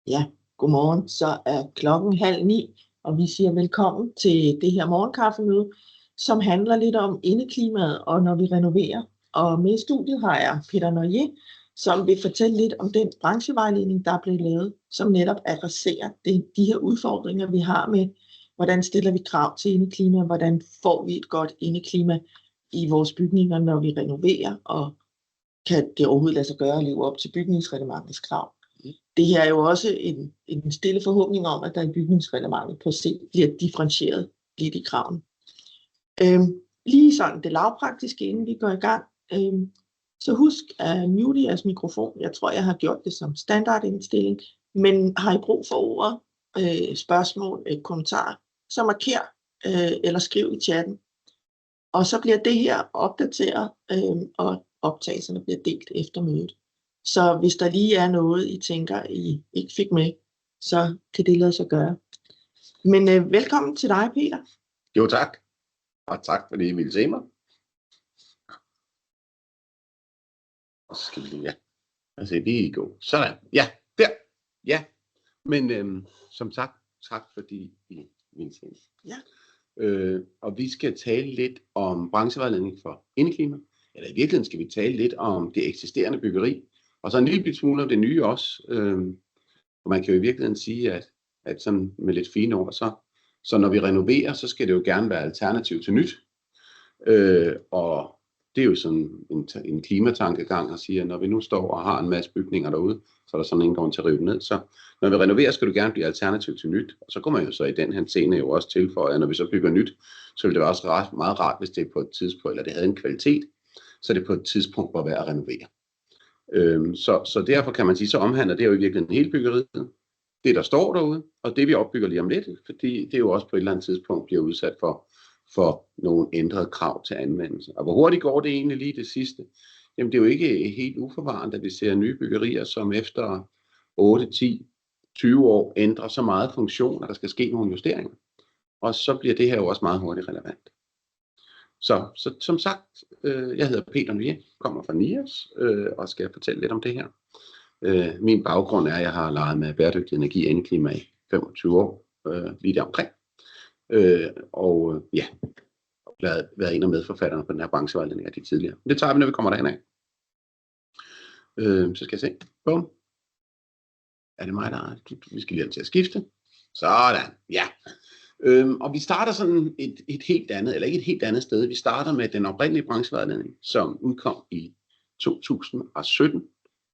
Ja, godmorgen. Så er klokken 8:30, og vi siger velkommen til det her morgenkaffemøde, som handler lidt om indeklimaet og når vi renoverer. Og med i studiet har jeg Peter Noyer, som vil fortælle lidt om den branchevejledning, der er blevet lavet, som netop adresserer de her udfordringer, vi har med, hvordan stiller vi krav til indeklima, hvordan får vi et godt indeklima i vores bygninger, når vi renoverer, og kan det overhovedet lade sig gøre at leve op til bygningsreglementets krav. Det her er jo også en stille forhåbning om, at der i bygningsreglementet på sigt bliver differentieret lidt i kravene. Lige sådan det lavpraktiske, inden vi går i gang. Så husk at mute jeres mikrofon. Jeg tror, jeg har gjort det som standardindstilling. Men har I brug for ordet, spørgsmål, kommentarer, så marker eller skriv i chatten. Og så bliver det her opdateret, og optagelserne bliver delt efter mødet. Så hvis der lige er noget, I tænker, I ikke fik med, så kan det lade sig gøre. Men velkommen til dig, Peter. Jo, tak. Og tak, fordi I ville se mig. Og så skal vi lige, altså lige gå. Sådan. Ja, der. Ja. Men som sagt, tak fordi I ville se mig. Ja. Og vi skal tale lidt om branchevejledning for indeklima. Eller i virkeligheden skal vi tale lidt om det eksisterende byggeri. Og så en lille smule om det nye også. Og man kan jo i virkeligheden sige, at sådan med lidt fine ord, så når vi renoverer, så skal det jo gerne være alternativ til nyt. Og det er jo sådan en klimatankegang at sige, at når vi nu står og har en masse bygninger derude, så er der sådan en grund til at rive ned. Så når vi renoverer, skal du gerne blive alternativ til nyt. Og så går man jo så i den her scene jo også tilføje, at når vi så bygger nyt, så vil det være også meget rart, hvis det er på et tidspunkt, eller det havde en kvalitet, så er det på et tidspunkt, hvor det er at renovere. Så derfor kan man sige, så omhandler det jo i virkeligheden hele byggeriet, det der står derude, og det vi opbygger lige om lidt, fordi det jo også på et eller andet tidspunkt bliver udsat for nogle ændrede krav til anvendelse. Og hvor hurtigt går det egentlig lige det sidste? Jamen det er jo ikke helt uforvarende, at vi ser nye byggerier, som efter 8, 10, 20 år ændrer så meget funktion, at der skal ske nogle justeringer. Og så bliver det her jo også meget hurtigt relevant. Så som sagt, jeg hedder Peter Noyer, kommer fra NIAS og skal fortælle lidt om det her. Min baggrund er, at jeg har leget med bæredygtig energi og indeklima i 25 år, lige der omkring. Og ja, været en af medforfatterne på den her branchevejledning af de tidligere. Det tager vi, når vi kommer derhen af. Så skal jeg se. Bum. Er det mig, der er? Vi skal lige til at skifte. Sådan, ja. Og vi starter sådan et helt andet, eller ikke et helt andet sted. Vi starter med den oprindelige branchevejledning, som udkom i 2017.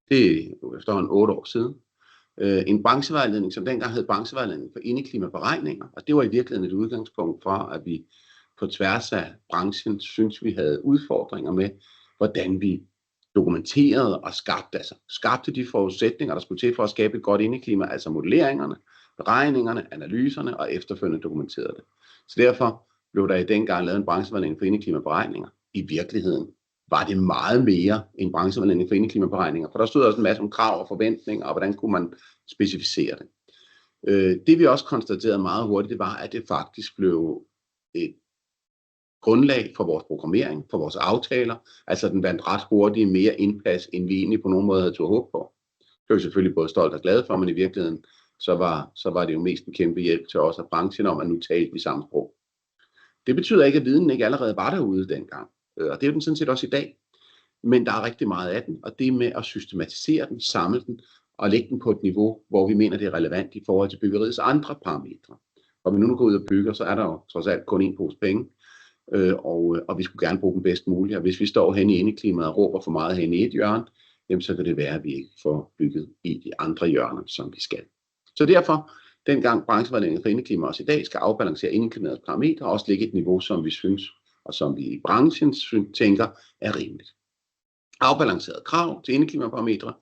Det er jo efterhånden 8 år siden. En branchevejledning, som dengang hed branchevejledning for indeklimaberegninger, og det var i virkeligheden et udgangspunkt for, at vi på tværs af branchen synes vi havde udfordringer med, hvordan vi dokumenterede og skabte de forudsætninger, der skulle til for at skabe et godt indeklima, altså modelleringerne, beregningerne, analyserne og efterfølgende dokumenterede det. Så derfor blev der i dengang lavet en branchevejledning for indeklimaberegninger. I virkeligheden var det meget mere en branchevejledning for indeklimaberegninger, for der stod også en masse om krav og forventninger, og hvordan kunne man specificere det. Det vi også konstaterede meget hurtigt, det var, at det faktisk blev et grundlag for vores programmering, for vores aftaler, altså den vandt ret hurtigt mere indpas, end vi egentlig på nogen måde havde turde håbe på. Det var vi selvfølgelig både stolt og glade for, men i virkeligheden så var det jo mest en kæmpe hjælp til os og branchen om, at nu talte vi samme sprog. Det betyder ikke, at viden ikke allerede var derude dengang, og det er jo den sådan set også i dag. Men der er rigtig meget af den, og det med at systematisere den, samle den og lægge den på et niveau, hvor vi mener, det er relevant i forhold til byggeriets andre parametre. Når vi nu går ud og bygger, så er der jo trods alt kun en pose penge, og vi skulle gerne bruge den bedst muligt. Og hvis vi står hen i indeklimaet og råber for meget hen i et hjørne, jamen så kan det være, at vi ikke får bygget i de andre hjørner, som vi skal. Så derfor, dengang branchevejledningen for indeklima også i dag skal afbalancere indeklimaets parametre og også lægge et niveau, som vi synes, og som vi i branchen tænker er rimeligt. Afbalanceret krav til indeklimaparametre,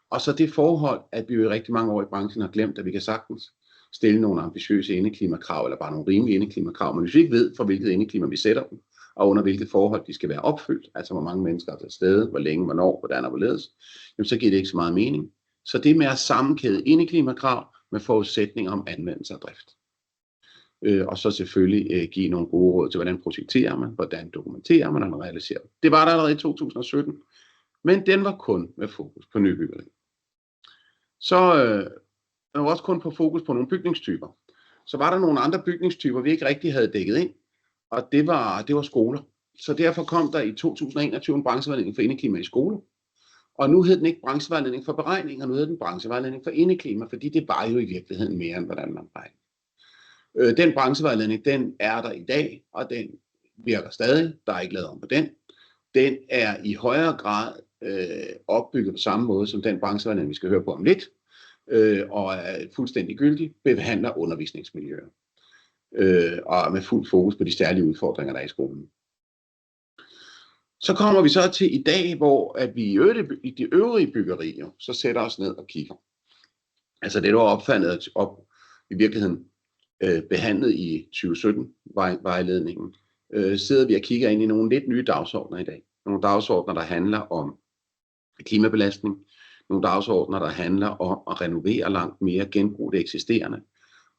og så det forhold, at vi jo i rigtig mange år i branchen har glemt, at vi kan sagtens stille nogle ambitiøse indeklimakrav, eller bare nogle rimelige indeklimakrav, men hvis vi ikke ved, for hvilket indeklima vi sætter dem, og under hvilket forhold de skal være opfyldt, altså hvor mange mennesker er til stede, hvor længe, hvornår, hvordan og hvorledes, jamen så giver det ikke så meget mening. Så det med at sammenkæde indeklimakrav med forudsætninger om anvendelse og drift. Og så selvfølgelig give nogle gode råd til, hvordan projekterer man, hvordan dokumenterer man, og man realiserer det. Det var der allerede i 2017, men den var kun med fokus på nybyggeri. Så der var også kun på fokus på nogle bygningstyper. Så var der nogle andre bygningstyper, vi ikke rigtig havde dækket ind, og det var skoler. Så derfor kom der i 2021 en branchevejledning for indeklima i skoler. Og nu hed den ikke branchevejledning for beregninger, nu hed den branchevejledning for indeklima, fordi det var jo i virkeligheden mere end hvordan man regner. Den branchevejledning, den er der i dag, og den virker stadig. Der er ikke lavet om på den. Den er i højere grad opbygget på samme måde som den branchevejledning, vi skal høre på om lidt, og er fuldstændig gyldig, behandler undervisningsmiljøer, og med fuld fokus på de særlige udfordringer, der er i skolen. Så kommer vi så til i dag, hvor at vi i de øvrige byggerier, så sætter os ned og kigger. Altså det, der var opfandet op i virkeligheden behandlet i 2017-vejledningen, sidder vi og kigger ind i nogle lidt nye dagsordner i dag. Nogle dagsordner, der handler om klimabelastning. Nogle dagsordner, der handler om at renovere langt mere, genbruge det eksisterende.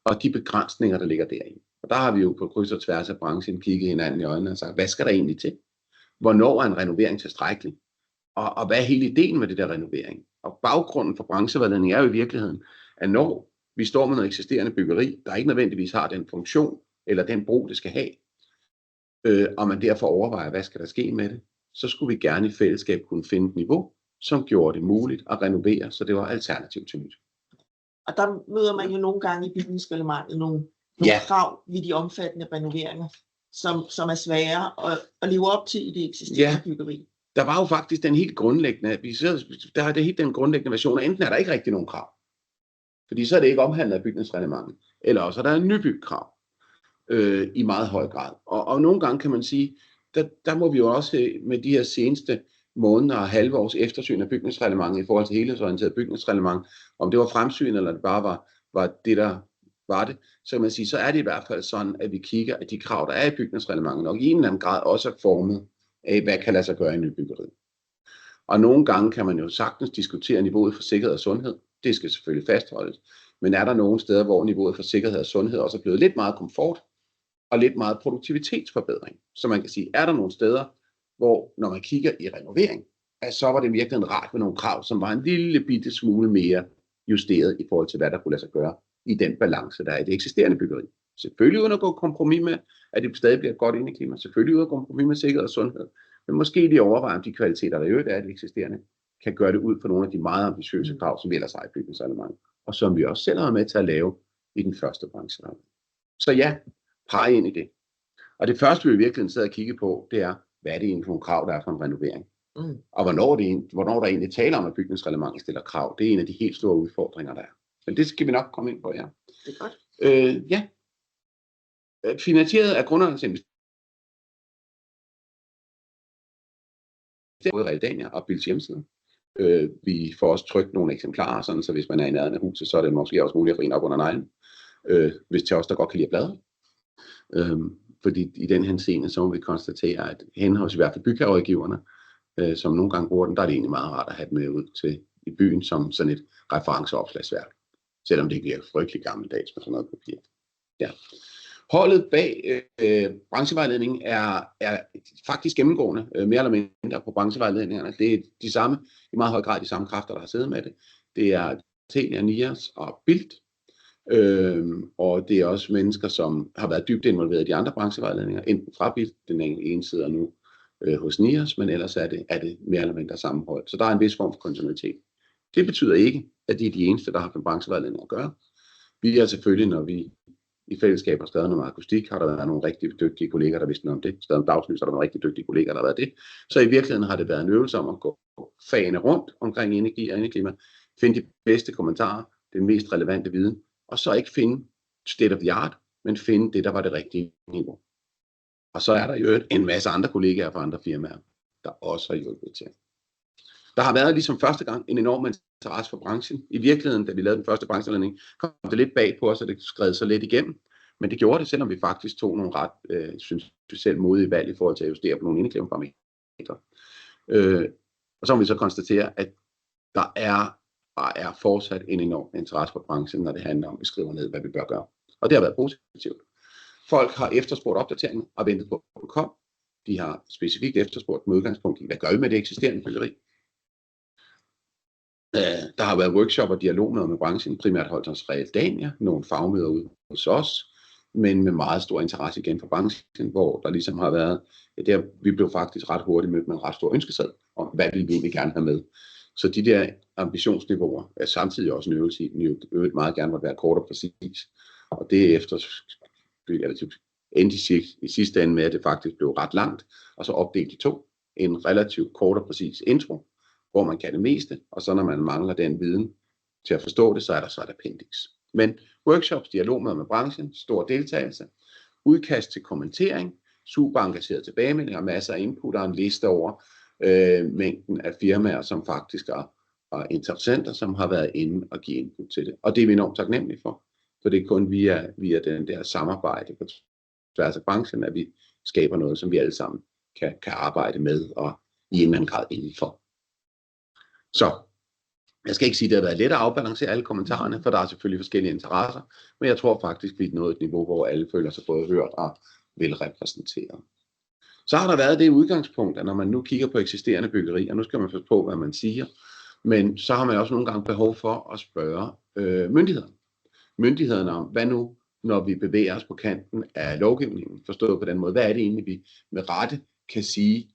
Og de begrænsninger, der ligger deri. Og der har vi jo på kryds og tværs af branchen kigget hinanden i øjnene og sagt, hvad skal der egentlig til? Hvornår er en renovering tilstrækkelig? Og hvad er hele ideen med det der renovering? Og baggrunden for branchevejledning er jo i virkeligheden, at når vi står med noget eksisterende byggeri, der ikke nødvendigvis har den funktion eller den brug, det skal have, og man derfor overvejer, hvad skal der ske med det, så skulle vi gerne i fællesskab kunne finde et niveau, som gjorde det muligt at renovere, så det var alternativ til nyt. Og der møder man jo nogle gange i bygningsreglementet nogle krav ved de omfattende renoveringer, som er svære at leve op til i det eksisterende byggeri. Der var jo faktisk den helt grundlæggende, der er det helt den grundlæggende version, og enten er der ikke rigtig nogen krav, fordi så er det ikke omhandlet af bygningsreglementet, eller også er der en nybyggekrav i meget høj grad. Og nogle gange kan man sige, der må vi jo også med de her seneste måneder og halve års eftersyn af bygningsreglementet i forhold til helhedsorienteret bygningsreglement, om det var fremsyn, eller det bare var det, der var det, så kan man sige, så er det i hvert fald sådan, at vi kigger, at de krav, der er i bygningsreglementet, nok i en eller anden grad også er formet af, hvad kan lade sig gøre i nybyggeriet. Og nogle gange kan man jo sagtens diskutere niveauet for sikkerhed og sundhed. Det skal selvfølgelig fastholdes. Men er der nogle steder, hvor niveauet for sikkerhed og sundhed også er blevet lidt meget komfort og lidt meget produktivitetsforbedring? Så man kan sige, er der nogle steder, hvor når man kigger i renovering, så var det virkelig rart med nogle krav, som var en lille bitte smule mere justeret i forhold til, hvad der kunne lade sig gøre i den balance, der er i det eksisterende byggeri. Selvfølgelig uden at gå kompromis med, at det stadig bliver et godt indeklima. Selvfølgelig uden at gå kompromis med sikkerhed og sundhed. Men måske lige overveje, om de kvaliteter, der i øvrigt er i det eksisterende, kan gøre det ud for nogle af de meget ambitiøse krav, som vi ellers har i bygningsreglementet, og som vi også selv har med til at lave i den første branche. Så ja, pege ind i det. Og det første, vi i virkeligheden sidder og kigge på, det er, hvad er det egentlig for nogle krav, der er for en renovering? Og hvornår der egentlig taler om, at bygningsreglementet stiller krav. Det er en af de helt store udfordringer, der er. Men det skal vi nok komme ind på, ja. Det er godt. Ja. Finansieret af grundernes investeringer. Både Realdania og Bills hjemmeside. Vi får også trykt nogle eksemplarer, sådan, så hvis man er i nærheden af huset, så er det måske også muligt at få en op under neglen. Hvis til os, der godt kan lide at bladre. Fordi i den henseende, så må vi konstatere, at henholds i hvert fald bygherrerådgiverne, som nogle gange bruger den, der er det egentlig meget rart at have med ud til i byen som sådan et referenceopslagsværk. Selvom det ikke virker frygtelig gammeldags med sådan noget papir. Ja. Holdet bag branchevejledningen er faktisk gennemgående, mere eller mindre på branchevejledningerne. Det er de samme, i meget høj grad de samme kræfter, der har siddet med det. Det er Telia, Nias og Bildt. Og det er også mennesker, som har været dybt involveret i de andre branchevejledninger, enten fra Bildt, den ene sidder nu hos Nias, men ellers er det mere eller mindre sammenholdt. Så der er en vis form for kontinuitet. Det betyder ikke, at det er de eneste, der har med branchevejledning at gøre. Vi er selvfølgelig, når vi i fællesskab har skrevet noget akustik, har der været nogle rigtig dygtige kolleger, der vidste noget om det. Skrevet om dagslys, har der været rigtig dygtige kolleger, der har været det. Så i virkeligheden har det været en øvelse om at gå fagene rundt omkring energi og indeklima, finde de bedste kommentarer, den mest relevante viden, og så ikke finde state of the art, men finde det, der var det rigtige niveau. Og så er der jo en masse andre kollegaer fra andre firmaer, der også har hjulpet til. Der har været ligesom første gang en enorm interesse for branchen. I virkeligheden, da vi lavede den første branchevejledning, kom det lidt bag på os, og det skred så lidt igennem. Men det gjorde det, selvom vi faktisk tog nogle ret, synes vi selv, modige valg i forhold til at justere på nogle indeklimaparametre. Og så må vi så konstatere, at der er fortsat en enorm interesse for branchen, når det handler om, at vi skriver ned, hvad vi bør gøre. Og det har været positivt. Folk har efterspurgt opdateringer og ventet på, at det kom. De har specifikt efterspurgt med udgangspunkt i, hvad gør vi med det eksisterende byggeri? Der har været workshop og dialogmøder med branchen, primært holdt hos Realdania, nogle fagmøder ude hos os, men med meget stor interesse igen fra branchen, hvor der ligesom har været, vi blev faktisk ret hurtigt mødt med en ret stor ønskeseddel om, hvad vi egentlig gerne have med. Så de der ambitionsniveauer er samtidig også en øvelse i, den øvrigt meget gerne må være kort og præcis. Og det efter endte i sidste ende med, at det faktisk blev ret langt, og så opdelt i to. En relativt kort og præcis intro, hvor man kan det meste, og så når man mangler den viden til at forstå det, så er der så et appendix. Men workshops, dialogmøder med branchen, stor deltagelse, udkast til kommentering, super engageret tilbagemeldinger, masser af input og en liste over mængden af firmaer, som faktisk er interessenter, som har været inde og give input til det. Og det er vi enormt taknemmelige for det er kun via den der samarbejde på tværs af branchen, at vi skaber noget, som vi alle sammen kan arbejde med og i en eller anden grad indenfor. Så jeg skal ikke sige, at det har været let at afbalancere alle kommentarerne, for der er selvfølgelig forskellige interesser, men jeg tror faktisk, vi er nået et niveau, hvor alle føler sig både hørt og velrepræsenteret. Så har der været det udgangspunkt, at når man nu kigger på eksisterende byggerier, nu skal man forstå på, hvad man siger, men så har man også nogle gange behov for at spørge myndighederne om, hvad nu, når vi bevæger os på kanten af lovgivningen, forstået på den måde, hvad er det egentlig, vi med rette kan sige,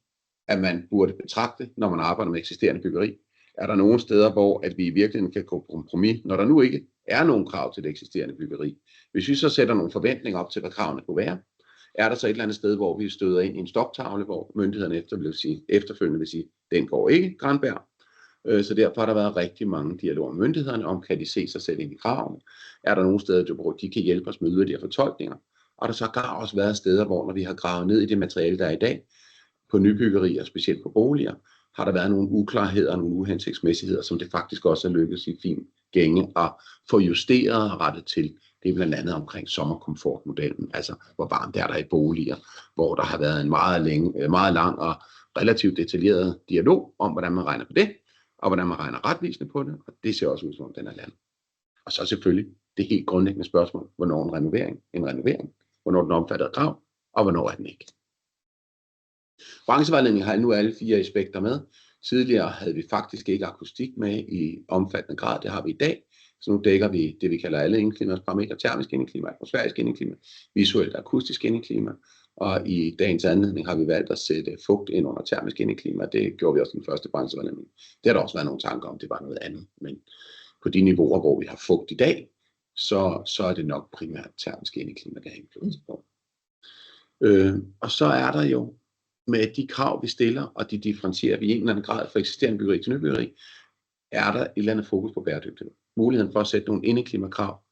at man burde betragte, når man arbejder med eksisterende byggeri? Er der nogle steder, hvor at vi i virkeligheden kan gå på kompromis, når der nu ikke er nogen krav til det eksisterende byggeri? Hvis vi så sætter nogle forventninger op til, hvad kravene kunne være, er der så et eller andet sted, hvor vi støder ind i en stoptavle, hvor myndighederne efterfølgende vil sige, den går ikke, Granberg. Så derfor har der været rigtig mange dialoger med myndighederne om, kan de se sig selv ind i kravene? Er der nogle steder, hvor de kan hjælpe os med yderligere fortolkninger? Og der så har også været steder, hvor når vi har gravet ned i det materiale, der er i dag, på nybyggerier, specielt på boliger, har der været nogle uklarheder og nogle uhensigtsmæssigheder, som det faktisk også er lykkedes i fin gænge at få justeret og rettet til. Det er blandt andet omkring sommerkomfortmodellen, altså hvor varmt er der i boliger, hvor der har været en meget lang og relativt detaljeret dialog om, hvordan man regner på det, og hvordan man regner retvisende på det, og det ser også ud som den er landet. Og så selvfølgelig det helt grundlæggende spørgsmål, hvornår en renovering, hvornår den omfatter et krav, og hvornår er den ikke. Branchevejledning har nu alle 4 aspekter med. Tidligere havde vi faktisk ikke akustik med i omfattende grad, det har vi i dag. Så nu dækker vi det, vi kalder alle indeklimas parametre, termisk indeklima, atmosfærisk indeklima, visuelt akustisk indeklima, og i dagens anledning har vi valgt at sætte fugt ind under termisk indeklima. Det gjorde vi også den første branchevejledning. Det har der også været nogle tanker om, det var noget andet, men på de niveauer, hvor vi har fugt i dag, så er det nok primært termisk indeklima, der er indflydelse på. Og så er der jo med de krav, vi stiller, og de differentierer vi i en eller anden grad fra eksisterende byggeri til nybyggeri, er der et eller andet fokus på bæredygtighed. Muligheden for at sætte nogle indeklimakrav,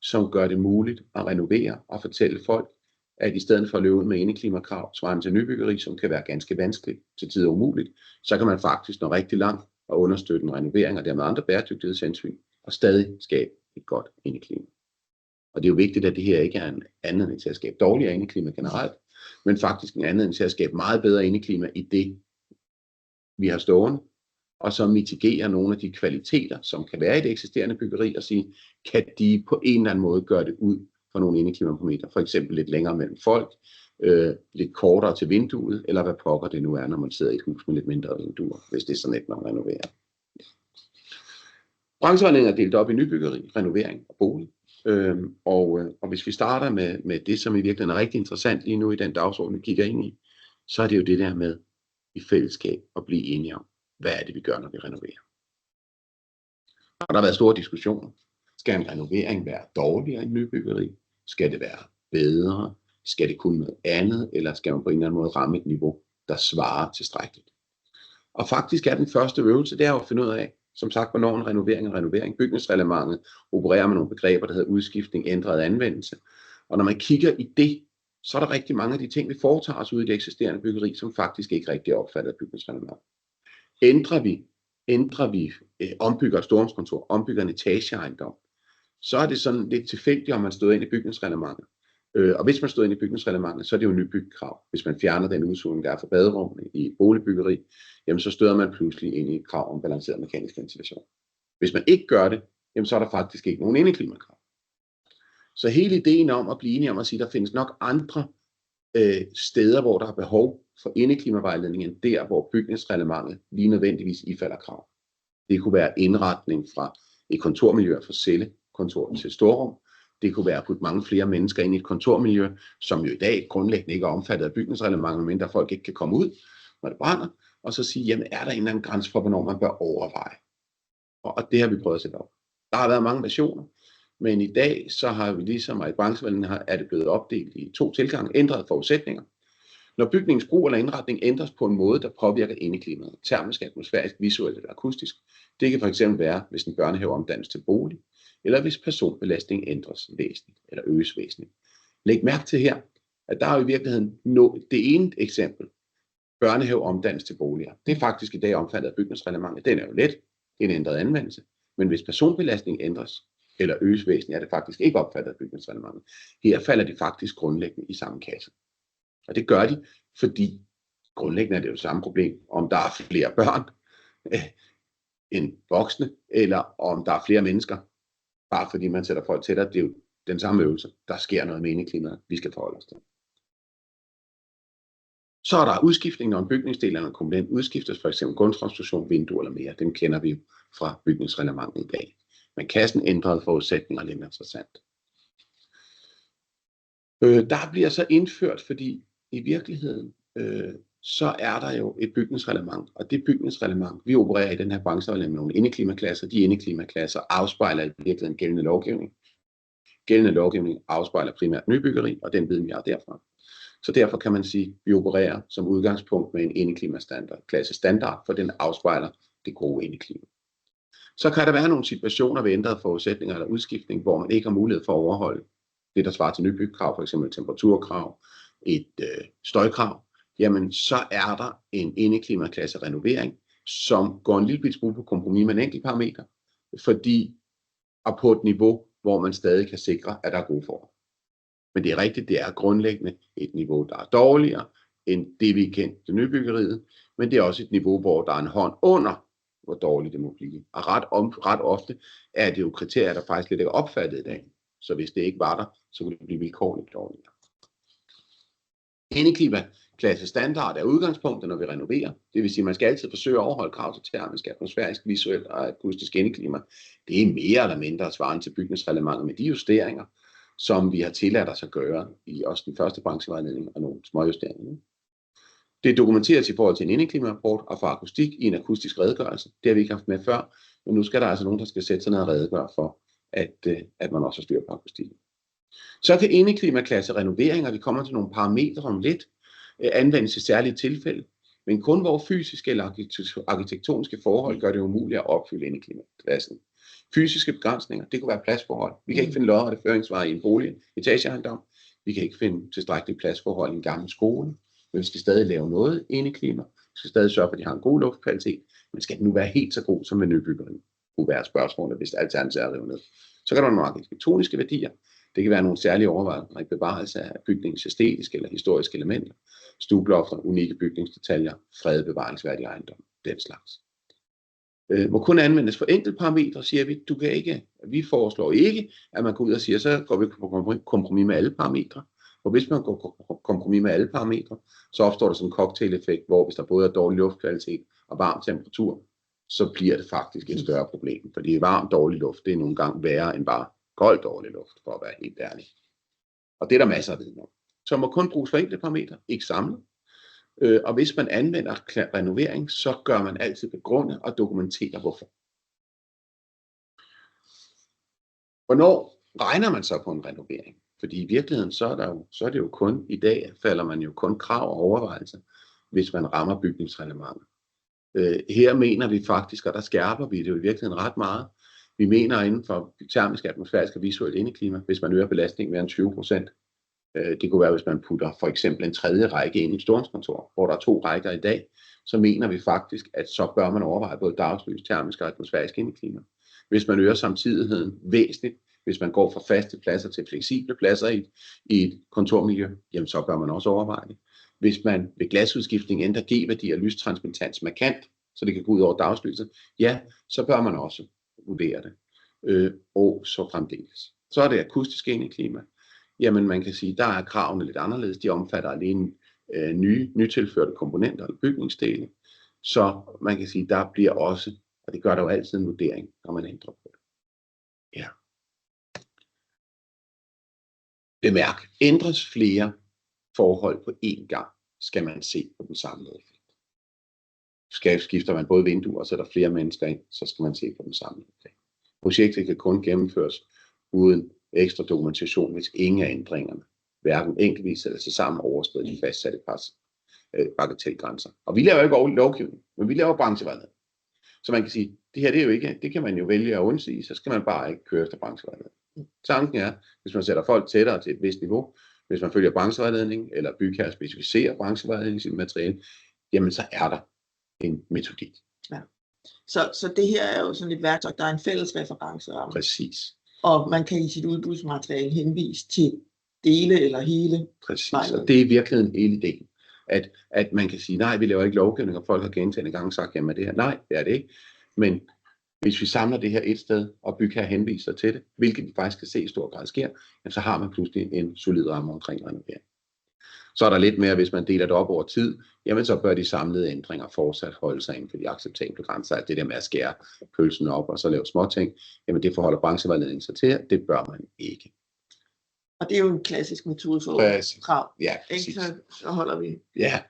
som gør det muligt at renovere og fortælle folk, at i stedet for at løbe ud med indeklimakrav svarende til nybyggeri, som kan være ganske vanskeligt, til tider umuligt, så kan man faktisk nå rigtig langt og understøtte en renovering og dermed andre bæredygtighedshensyn, og stadig skabe et godt indeklima. Og det er jo vigtigt, at det her ikke er en anledning til at skabe dårligere indeklima generelt, men faktisk en anledning til at skabe meget bedre indeklima i det, vi har stående, og så mitigere nogle af de kvaliteter, som kan være i det eksisterende byggeri, og sige, kan de på en eller anden måde gøre det ud for nogle indeklimaparametre, for eksempel lidt længere mellem folk, lidt kortere til vinduet, eller hvad pokker det nu er, når man sidder i et hus med lidt mindre vinduer, hvis det er sådan et, man renoverer. Branchevejledning er delt op i nybyggeri, renovering og bolig. Og hvis vi starter med det, som i virkeligheden er rigtig interessant lige nu i den dagsorden, vi kigger ind i, så er det jo det der med i fællesskab at blive enige om, hvad er det, vi gør, når vi renoverer. Og der har været store diskussioner. Skal en renovering være dårligere end nybyggeri? Skal det være bedre? Skal det kunne noget andet? Eller skal man på en eller anden måde ramme et niveau, der svarer tilstrækkeligt? Og faktisk er den første øvelse, det er at finde ud af, som sagt, hvornår en renovering er renovering. Bygningsreglementet opererer med nogle begreber, der hedder udskiftning, ændret anvendelse. Og når man kigger i det, så er der rigtig mange af de ting, vi foretager os ude i det eksisterende byggeri, som faktisk ikke rigtig er opfattet af bygningsreglementet. Ombygger et storrumskontor, ombygger en etageejendom, så er det sådan lidt tilfældigt, om man støder ind i bygningsreglementet. Og hvis man støder ind i bygningsreglementet, så er det jo nybyggekrav. Hvis man fjerner den udsugning, der er for baderummene i boligbyggeri, jamen så støder man pludselig ind i et krav om balanceret mekanisk ventilation. Hvis man ikke gør det, jamen så er der faktisk ikke nogen indeklimakrav. Så hele ideen om at blive enige om at sige, at der findes nok andre steder, hvor der er behov for indeklimavejledning, end der, hvor bygningsreglementet lige nødvendigvis ifalder krav. Det kunne være indretning fra et kontormiljø fra cellekontor til storrum. Det kunne være at putte mange flere mennesker ind i et kontormiljø, som jo i dag grundlæggende ikke er omfattet af bygningsreglementet, mindre folk ikke kan komme ud, når det brænder, og så sige, jamen er der en eller anden grænse for, hvornår man bør overveje? Og det har vi prøvet at sætte op. Der har været mange versioner, men i dag så har vi ligesom, i branchevalgen er det blevet opdelt i 2 tilgange, ændrede forudsætninger. Når bygningens brug eller indretning ændres på en måde, der påvirker indeklimaet, termisk, atmosfærisk, visuelt eller akustisk, det kan fx være, hvis en børnehave omdannes til bolig, eller hvis personbelastningen ændres væsentligt eller øges væsentligt. Læg mærke til her, at der er jo i virkeligheden det ene eksempel, børnehave omdannes til boliger. Det er faktisk i dag omfattet af bygningsreglementet. Den er jo let, en ændret anvendelse, men hvis personbelastningen ændres eller øges væsentligt, er det faktisk ikke opfattet af bygningsreglementet. Her falder de faktisk grundlæggende i samme kasse. Og det gør de, fordi grundlæggende er det jo det samme problem, om der er flere børn end voksne, eller om der er flere mennesker, bare fordi man sætter folk tættere. Det er jo den samme øvelse. Der sker noget med indeklimaet, vi skal forholde os til. Så er der udskiftning, når en bygningsdel eller en komponent udskiftes, f.eks. grundkonstruktion, vindue eller mere. Dem kender vi jo fra bygningsreglementet i dag. Men kassen ændrede forudsætninger lidt interessant. Der bliver så indført, fordi i virkeligheden, så er der jo et bygningsreglement, og det bygningsreglement, vi opererer i den her branche, med nogle indeklimaklasser. De indeklimaklasser afspejler i virkeligheden gældende lovgivning. Gældende lovgivning afspejler primært nybyggeri, og den viden vi har derfra. Så derfor kan man sige, at vi opererer som udgangspunkt med en indeklimastandard, klasse standard, for den afspejler det gode indeklima. Så kan der være nogle situationer ved ændrede forudsætninger eller udskiftning, hvor man ikke har mulighed for at overholde det, der svarer til nybyggekrav, f.eks. temperaturkrav, et støjkrav. Jamen, så er der en indeklimaklasse renovering, som går en lille smule på kompromis med en enkelt parameter, fordi er på et niveau, hvor man stadig kan sikre, at der er gode forhold. Men det er rigtigt, det er grundlæggende et niveau, der er dårligere end det, vi kendte til nybyggeriet, men det er også et niveau, hvor der er en hånd under, hvor dårligt det må blive. Og ret ofte er det jo kriterier, der faktisk lidt ikke er opfattet i dag. Så hvis det ikke var der, så ville det blive vilkårligt dårligere. Indeklimaklasse standard er udgangspunktet, når vi renoverer. Det vil sige, at man skal altid forsøge at overholde krav til termisk, atmosfærisk, visuelt og akustisk indeklima. Det er mere eller mindre svarende til bygningsreglementet med de justeringer, som vi har tilladt os at gøre i også den første branchevejledning og nogle små justeringer. Det dokumenteres i forhold til en indeklimarapport og for akustik i en akustisk redegørelse. Det har vi ikke haft med før, men nu skal der altså nogen, der skal sætte sig ned og redegøre for, at man også har styr på akustikken. Så kan indeklimaklasse renoveringer, vi kommer til nogle parametre om lidt, anvendes i særlige tilfælde, men kun hvor fysiske eller arkitektoniske forhold gør det umuligt at opfylde indeklimaklassen. Fysiske begrænsninger, det kunne være pladsforhold. Vi kan ikke finde lodrette føringsveje i en bolig, etageejendom. Vi kan ikke finde tilstrækkelige pladsforhold i en gammel skole. Men vi skal stadig lave noget indeklima. Vi skal stadig sørge for, at de har en god luftkvalitet. Men skal den nu være helt så god som med nybyggeri? Det kunne være spørgsmålet, hvis alternativet er revet ned. Så kan der være nogle arkitektoniske værdier. Det kan være nogle særlige overvejelser i bevarelse af bygningens æstetiske eller historiske elementer. Stueblofter, unikke bygningsdetaljer, fredede bevaringsværdige ejendomme, den slags. Må kun anvendes for enkeltparametre, siger vi. Vi foreslår ikke, at man går ud og siger, så går vi på kompromis med alle parametre. Og hvis man går på kompromis med alle parametre, så opstår der sådan en cocktail-effekt, hvor hvis der både er dårlig luftkvalitet og varm temperatur, så bliver det faktisk et større problem. Fordi varm dårlig luft, det er nogle gange værre end bare kold dårlig luft, for at være helt ærlig. Og det er der masser af viden om. Så må kun bruges for enkelte parametre, ikke samlet. Og hvis man anvender renovering, så gør man altid begrunde og dokumentere hvorfor. Hvornår regner man så på en renovering? Fordi i virkeligheden så er det jo kun i dag, falder man jo kun krav og overvejelser, hvis man rammer bygningsreglementet. Her mener vi faktisk, og der skærper vi det jo i virkeligheden ret meget. Vi mener inden for termisk, atmosfærisk og visuelt indeklima, hvis man øger belastningen mere end 20%. Det kunne være, hvis man putter for eksempel en tredje række ind i et storrumskontor, hvor der er 2 rækker i dag, så mener vi faktisk, at så bør man overveje både dagslys, termisk og atmosfærisk indeklima. Hvis man øger samtidigheden væsentligt, hvis man går fra faste pladser til fleksible pladser i et kontormiljø, jamen så bør man også overveje det. Hvis man ved glasudskiftning ændrer G-værdi og lystransmittans markant, så det kan gå ud over dagslyset, ja, så bør man også vurdere det. Og så fremdeles. Så er det akustisk indeklima. Jamen man kan sige, der er kravene lidt anderledes. De omfatter alene nytilførte komponenter eller bygningsdele. Så man kan sige, der bliver også, Og det gør der jo altid en vurdering, når man ændrer på det. Ja. Bemærk, ændres flere forhold på én gang, skal man se på den samlede effekt. Skifter man både vinduer og sætter flere mennesker ind, så skal man se på den samlede effekt. Projektet kan kun gennemføres uden ekstra dokumentation, hvis ingen af ændringerne, hverken enkeltvis eller tilsammen, overskrider de fastsatte bagatelgrænser. Og vi laver ikke lovgivning, men vi laver branchevejledning. Så man kan sige, det her det er jo ikke, det kan man jo vælge at undsige, så skal man bare ikke køre efter branchevejledning. Tanken er, hvis man sætter folk tættere til et vist niveau, hvis man følger branchevejledning, eller bygherre specificerer branchevejledning i sit materiale, jamen så er der en metodik. Ja. Så det her er jo sådan et værktøj, der er en fælles referenceramme. Præcis. Og man kan i sit udbudsmateriale henvise til dele eller hele. Præcis, og det er i virkeligheden hele ideen. At man kan sige, nej, vi laver ikke lovgivning, og folk har gentagne gange sagt, jamen det her, nej, det er det ikke. Men hvis vi samler det her et sted, og bygherre henviser til det, hvilket vi faktisk kan se i stor grad sker, jamen, så har man pludselig en solid ramme omkring renovering. Så er der lidt mere, hvis man deler det op over tid, jamen så bør de samlede ændringer fortsat holde sig inden for de acceptable grænser. At det der med at skære pølsen op og så lave småting, jamen det forholder branchevejledningen sig til, det bør man ikke. Og det er jo en klassisk metode for krav. Ja, præcis. Så holder vi. Ja,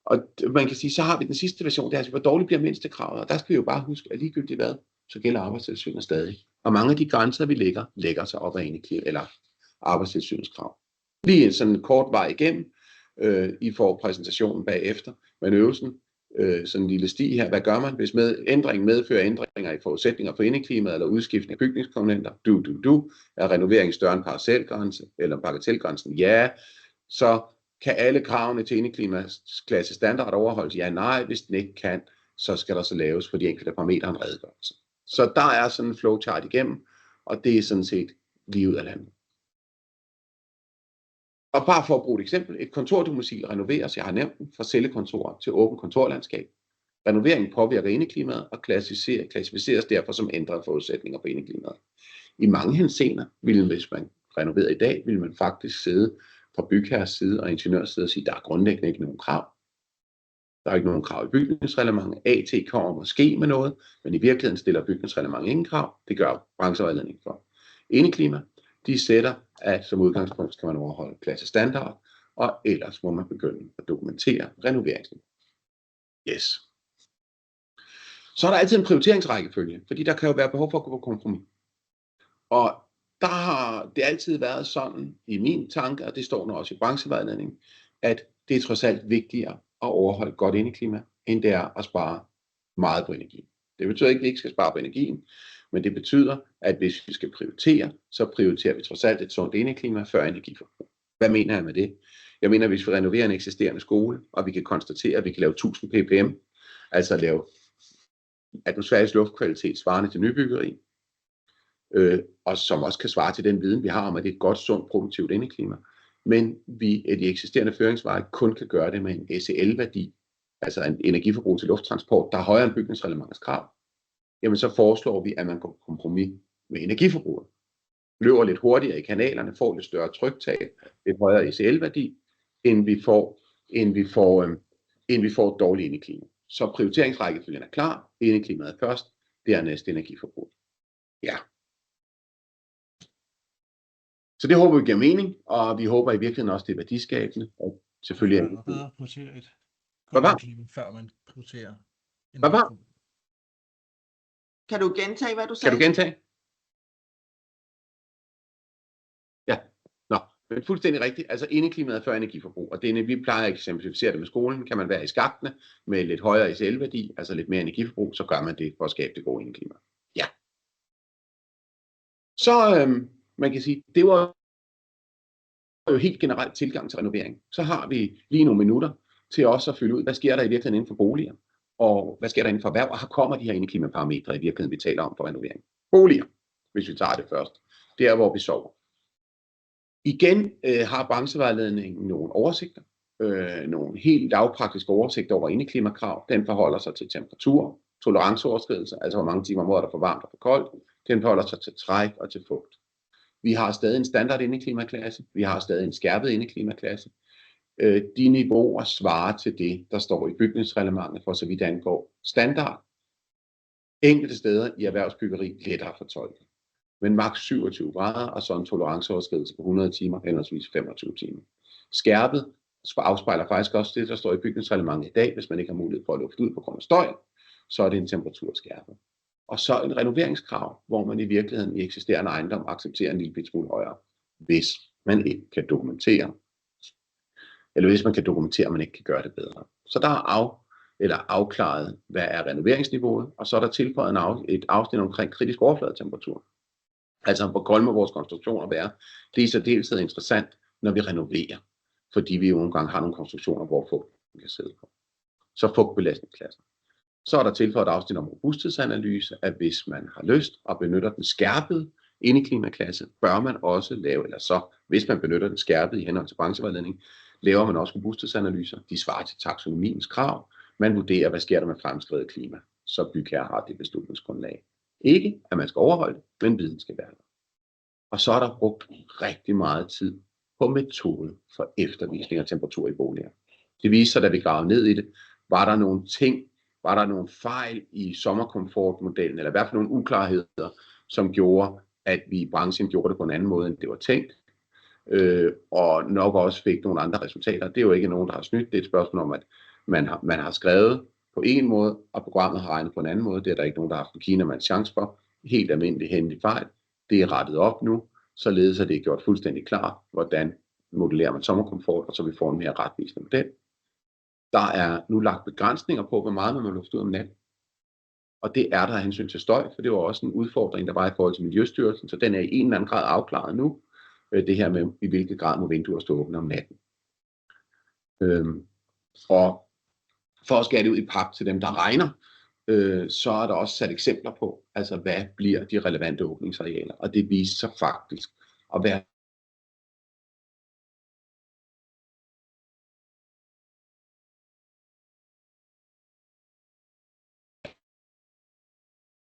og man kan sige, så har vi den sidste version, det er altså, hvor dårligt bliver mindstekravet, og der skal vi jo bare huske, at ligegyldigt hvad, så gælder Arbejdstilsynet stadig. Og mange af de grænser, vi lægger sig op af indeklima, eller Arbejdstilsynets krav. Lige sådan en kort vej igennem, I får præsentationen bagefter, men øvelsen, sådan en lille sti her, hvad gør man, hvis ændringen medfører ændringer i forudsætninger for indeklimaet, eller udskiftning af bygningskomponenter, er renovering større end parcelgrænse, eller bagatelgrænsen, ja, så kan alle kravene til indeklimaklasse standard overholdes, ja, nej, hvis den ikke kan, så skal der så laves for de enkelte parametre en redegørelse. Så der er sådan en flowchart igennem, og det er sådan set lige ud af landet. Og bare for at bruge et eksempel, et kontordomicil renoveres, jeg har nævnt den, fra cellekontor til åbent kontorlandskab. Renoveringen påvirker indeklimaet og klassificeres derfor som ændrede forudsætninger for indeklimaet. I mange henseender, hvis man renoverer i dag, vil man faktisk sidde fra bygherres side og ingeniørs side og sige, at der er grundlæggende ikke nogen krav. Der er ikke nogen krav i bygningsreglementet. AT kommer måske med noget, men i virkeligheden stiller bygningsreglementet ingen krav. Det gør branchevejledning for. Indeklima, de sætter, at som udgangspunkt skal man overholde klassestandard, og ellers må man begynde at dokumentere renoveringen. Yes. Så er der altid en prioriteringsrækkefølge, fordi der kan jo være behov for at gå på kompromis. Og der har det altid været sådan i min tanke, og det står nu også i branchevejledningen, at det er trods alt vigtigere at overholde godt indeklima, end det er at spare meget på energi. Det betyder ikke, at vi ikke skal spare på energien, men det betyder, at hvis vi skal prioritere, så prioriterer vi trods alt et sundt indeklima før energiforbrug. Hvad mener jeg med det? Jeg mener, at hvis vi renoverer en eksisterende skole, og vi kan konstatere, at vi kan lave 1000 ppm, altså lave atmosfærisk luftkvalitet svarende til nybyggeri, og som også kan svare til den viden, vi har om, at det er et godt, sundt, produktivt indeklima, men vi af de eksisterende føringsveje kun kan gøre det med en SEL-værdi, altså en energiforbrug til lufttransport, der er højere end bygningsreglementets krav, jamen så foreslår vi, at man går på kompromis med energiforbruget. Løber lidt hurtigere i kanalerne, får lidt større tryktab, lidt højere ECL-værdi, end vi får dårligt indeklima. Så prioriteringsrækkefølgen er klar, indeklimaet er først, dernæst energiforbrug. Ja. Så det håber vi giver mening, og vi håber i virkeligheden også, det er værdiskabende, og selvfølgelig er det bedre at prioritere et indeklima, før man prioriterer. Hvad? Kan du gentage, hvad du sagde? Kan du gentage? Ja, men fuldstændig rigtigt. Altså indeklimaet er før energiforbrug, og vi plejer at eksemplificere det med skolen. Kan man være i skaktene med lidt højere SL-værdi, altså lidt mere energiforbrug, så gør man det for at skabe det gode indeklima. Ja. Så man kan sige, det var jo helt generelt tilgang til renovering. Så har vi lige nogle minutter til også at fylde ud, hvad sker der i virkeligheden inden for boliger, og hvad sker der inden for erhverv, og her kommer de her indeklimaparametre i virkeligheden, vi taler om for renovering. Boliger, hvis vi tager det først, det er, hvor vi sover. Igen har branchevejledningen nogle oversigter, nogle helt lavpraktiske oversigter over indeklimakrav. Den forholder sig til temperatur, toleranceoverskridelse, altså hvor mange timer om året der er for varmt og for koldt. Den forholder sig til træk og til fugt. Vi har stadig en standard indeklimaklasse, vi har stadig en skærpet indeklimaklasse. De niveauer svarer til det, der står i bygningsreglementet for så vidt angår standard. Enkelte steder i erhvervsbyggeri lettere fortolket, men maks 27 grader og så en toleranceoverskridelse på 100 timer, henholdsvis 25 timer. Skærpet afspejler faktisk også det, der står i bygningsreglementet i dag, hvis man ikke har mulighed for at lufte ud på grund af støj, så er det en temperaturskærpet. Og så en renoveringskrav, hvor man i virkeligheden i eksisterende ejendom accepterer en lille smule højere, hvis man ikke kan dokumentere, eller hvis man kan dokumentere, at man ikke kan gøre det bedre. Så der er afklaret, hvad er renoveringsniveauet, og så er der tilføjet et afsnit omkring kritisk overfladetemperatur. Altså hvor kold må vores konstruktioner være. Det er i særdeleshed interessant, når vi renoverer, fordi vi jo nogle gange har nogle konstruktioner, hvor fugten kan sidde på. Så fugtbelastningsklassen. Så er der tilføjet et afsnit om robusthedsanalyse, at hvis man har lyst og benytter den skærpede indeklimaklasse, bør man også lave, eller så hvis man benytter den skærpede i henhold til branchevejledning, laver man også robusthedsanalyser. De svarer til taksonomiens krav. Man vurderer, hvad sker der med fremskredet klima, så bygherre har det beslutningsgrundlag. Ikke, at man skal overholde det, men viden skal være der. Og så er der brugt rigtig meget tid på metode for eftervisning af temperatur i boliger. Det viser sig, da vi gravede ned i det, var der nogle fejl i sommerkomfortmodellen, eller i hvert fald nogle uklarheder, som gjorde, at vi i branchen gjorde det på en anden måde, end det var tænkt. Og nok også fik nogle andre resultater. Det er jo ikke nogen, der har snydt. Det er et spørgsmål om, at man har skrevet på en måde, og programmet har regnet på en anden måde. Det er der ikke nogen, der har haft en kinamands chance for. Helt almindelig hemmelig fejl. Det er rettet op nu, således at det er gjort fuldstændig klart, hvordan modellerer man sommerkomfort, og så vi får en mere retvisende model. Der er nu lagt begrænsninger på, hvor meget man må lufte ud om natten. Og det er der af hensyn til støj, for det var også en udfordring, der var i forhold til Miljøstyrelsen, så den er i en eller anden grad afklaret nu. Det her med, i hvilken grad må vinduer stå åbne om natten. Og for at skære det ud i pap til dem, der regner, så er der også sat eksempler på, altså hvad bliver de relevante åbningsarealer. Og det viser sig faktisk at være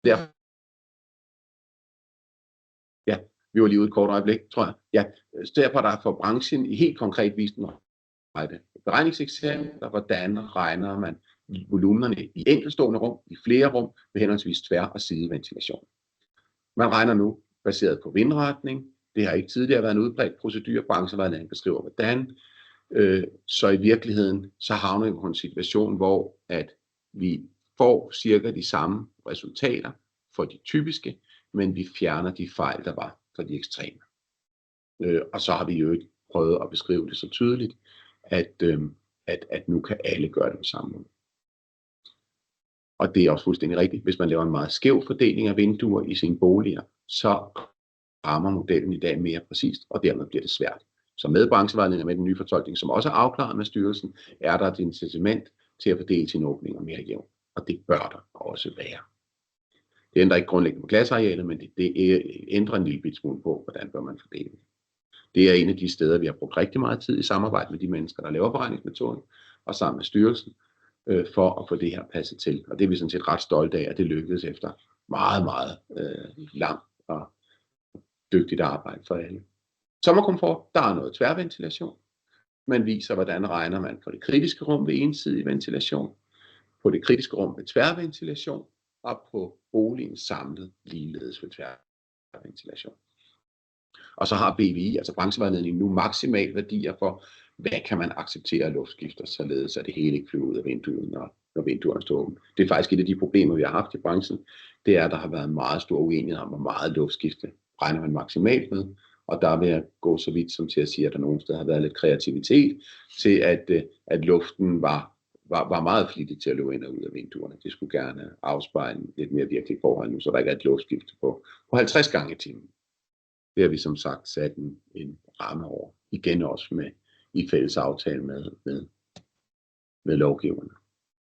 der. Ja, vi var lige ude et kort øjeblik, tror jeg. Ja, derfor der for branchen i helt konkret vist en række beregningseksempler, hvordan regner man volumenerne i enkeltstående rum, i flere rum, med henholdsvis tvær- og sideventilation. Man regner nu baseret på vindretning. Det har ikke tidligere været en udbredt procedure. Branchevejledningen beskriver hvordan. Så i virkeligheden, så havner vi på en situation, hvor at vi får cirka de samme resultater for de typiske, men vi fjerner de fejl, der var for de ekstreme. Og så har vi jo prøvet at beskrive det så tydeligt, at nu kan alle gøre det på samme måde. Og det er også fuldstændig rigtigt. Hvis man laver en meget skæv fordeling af vinduer i sine boliger, så rammer modellen i dag mere præcist, og dermed bliver det svært. Så med branchevejledningen med den nye fortolkning, som også er afklaret med styrelsen, er der et incitament til at fordele sine åbninger mere jævnt. Og det bør der også være. Det ændrer ikke grundlæggende på glasarealet, men det ændrer en lille smule på, hvordan bør man fordele det. Det er en af de steder, vi har brugt rigtig meget tid i samarbejde med de mennesker, der laver beregningsmetoden, og sammen med styrelsen, for at få det her passet til. Og det er vi sådan set ret stolte af, at det lykkedes efter meget, meget langt og dygtigt arbejde for alle. Sommerkomfort, der er noget tværventilation. Man viser, hvordan regner man på det kritiske rum ved ensidig ventilation, på det kritiske rum ved tværventilation, og på boligen samlet ligeledes ved tværventilation. Og så har BVI, altså branchevejledningen, nu maksimal værdier for, hvad kan man acceptere af luftskifter, således at det hele ikke flyver ud af vinduet, når vinduerne står åbne. Det er faktisk et af de problemer, vi har haft i branchen. Det er, at der har været en meget stor uenighed om, hvor meget luftskifte regner man maksimalt med. Og der vil jeg gå så vidt som til at sige, at der nogle steder har været lidt kreativitet til, at luften var meget flittig til at løbe ind og ud af vinduerne. Det skulle gerne afspejle lidt mere virkeligt forhold nu, så der ikke er et luftskifte på 50 gange i timen. Det har vi som sagt sat en ramme over. Igen også i fælles aftale med lovgiverne.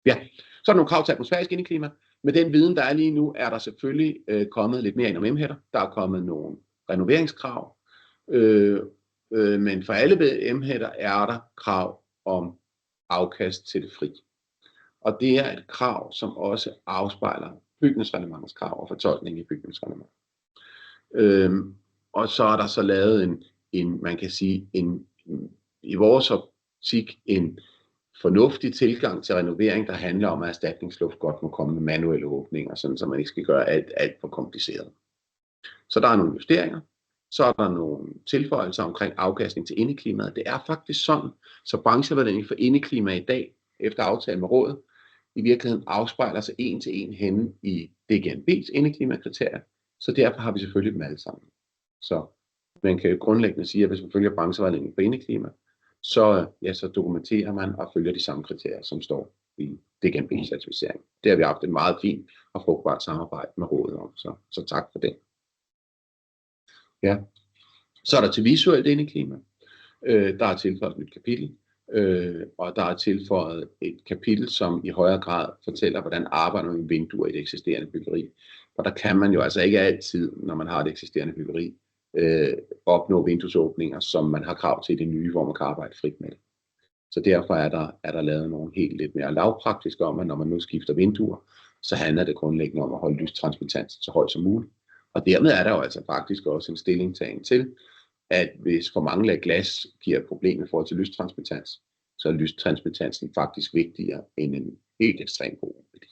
Ja, så er der nogle krav til atmosfærisk indeklima. Med den viden, der er lige nu, er der selvfølgelig kommet lidt mere ind om M-hætter. Der er kommet nogle renoveringskrav. Men for alle M-hætter er der krav om afkast til det fri. Og det er et krav, som også afspejler bygningsreglementets krav og fortolkning i bygningsreglementet. Og så er der så lavet man kan sige, i vores optik en fornuftig tilgang til renovering, der handler om, at erstatningsluft godt må komme med manuelle åbninger, sådan så man ikke skal gøre alt for kompliceret. Så der er nogle justeringer. Så er der nogle tilføjelser omkring afgasning til indeklimaet. Det er faktisk sådan, så branchevejledningen for indeklima i dag, efter aftale med rådet, i virkeligheden afspejler sig en til en henne i DGNB's indeklimakriterier. Så derfor har vi selvfølgelig dem alle sammen. Så man kan jo grundlæggende sige, at hvis man følger branchevejledningen for indeklima, så dokumenterer man og følger de samme kriterier, som står i DGNB's certificering. Det har vi haft et meget fint og frugtbart samarbejde med rådet om, så tak for det. Ja. Så er der til visuelt indeklima. Der er tilføjet et nyt kapitel, og der er tilføjet et kapitel, som i højere grad fortæller, hvordan arbejder man med vinduer i det eksisterende byggeri. For der kan man jo altså ikke altid, når man har et eksisterende byggeri, opnå vinduesåbninger, som man har krav til i det nye, hvor man kan arbejde frit med det. Så derfor er der lavet nogle helt lidt mere lavpraktiske om, at når man nu skifter vinduer, så handler det grundlæggende om at holde lystranspondans så højt som muligt. Og dermed er der jo altså faktisk også en stillingtagen til, at hvis for mange lag glas giver et problem i forhold til lysttransmittans, så er lysttransmittansen faktisk vigtigere end en helt ekstrem god værdi.